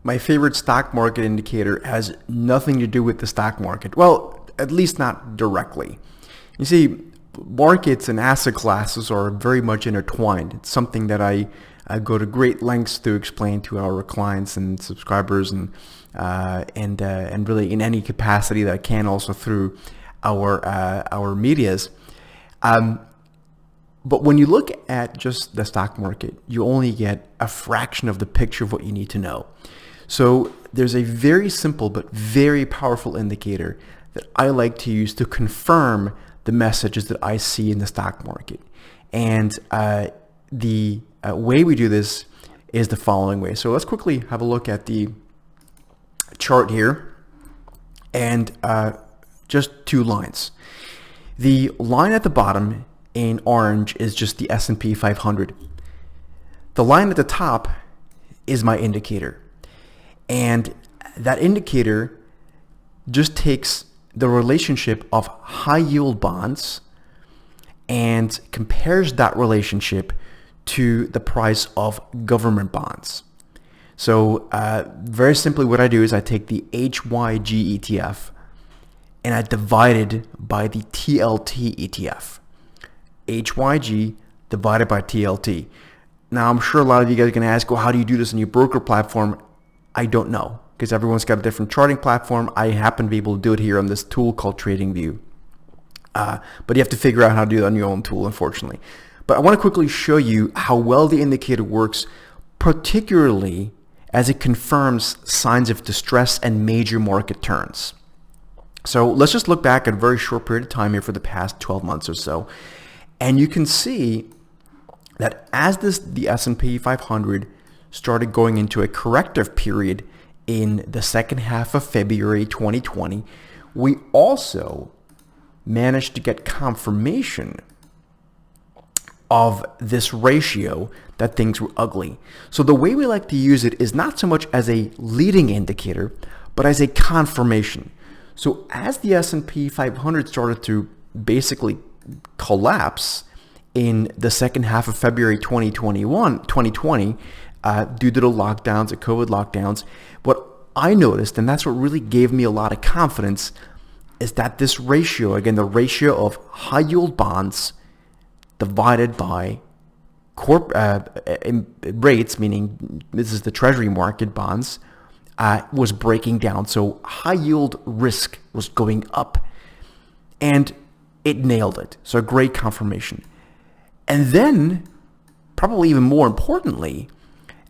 my favorite stock market indicator has nothing to do with the stock market. Well, at least not directly. You see, markets and asset classes are very much intertwined. It's something that I go to great lengths to explain to our clients and subscribers, and really in any capacity that I can, also through our medias. But when you look at just the stock market, you only get a fraction of the picture of what you need to know. So there's a very simple but very powerful indicator that I like to use to confirm the messages that I see in the stock market. And the way we do this is the following way. So let's quickly have a look at the chart here, and just two lines. The line at the bottom in orange is just the S&P 500. The line at the top is my indicator. And that indicator just takes the relationship of high yield bonds and compares that relationship to the price of government bonds. So very simply what I do is I take the HYG ETF and I divide it by the TLT ETF. HYG divided by TLT. Now I'm sure a lot of you guys are going to ask, well, how do you do this on your broker platform? I don't know, because everyone's got a different charting platform. I happen to be able to do it here on this tool called TradingView. But you have to figure out how to do it on your own tool, unfortunately. But I want to quickly show you how well the indicator works, particularly as it confirms signs of distress and major market turns. So let's just look back at a very short period of time here for the past 12 months or so. And you can see that as the S&P 500 started going into a corrective period in the second half of February 2020, we also managed to get confirmation of this ratio that things were ugly. So the way we like to use it is not so much as a leading indicator, but as a confirmation. So as the S&P 500 started to basically collapse in the second half of February 2020, due to the lockdowns, the COVID lockdowns, what I noticed, and that's what really gave me a lot of confidence, is that this ratio, again, the ratio of high yield bonds divided by rates, meaning this is the treasury market bonds, was breaking down. So high yield risk was going up, and it nailed it. So a great confirmation. And then, probably even more importantly,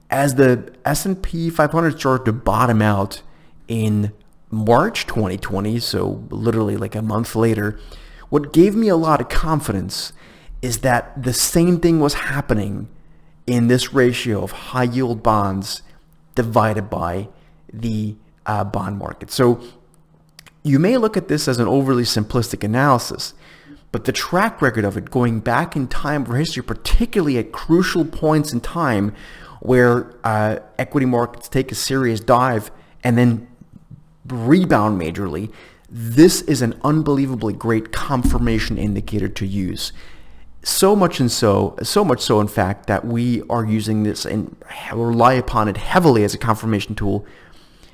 as the S&P 500 started to bottom out in March 2020, so literally like a month later, what gave me a lot of confidence is that the same thing was happening in this ratio of high yield bonds divided by the bond market. So you may look at this as an overly simplistic analysis, but the track record of it going back in time for history, particularly at crucial points in time where equity markets take a serious dive and then rebound majorly, this is an unbelievably great confirmation indicator to use. So much so in fact that we are using this and rely upon it heavily as a confirmation tool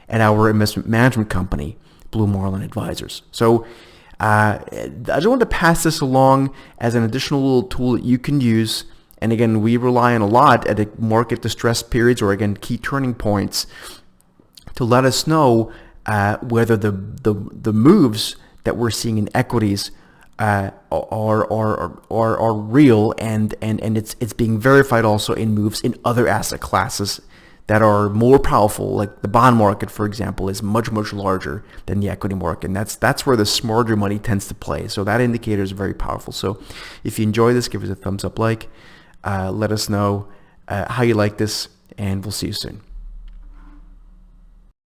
at our investment management company, Blue Marlin Advisors. So I just wanted to pass this along as an additional little tool that you can use. And again, we rely on a lot at the market distress periods, or again, key turning points, to let us know whether the moves that we're seeing in equities are real, and it's being verified also in moves in other asset classes that are more powerful. Like the bond market, for example, is much larger than the equity market, and that's where the smarter money tends to play. So that indicator is very powerful. So if you enjoy this, give us a thumbs up, let us know how you like this, and we'll see you soon.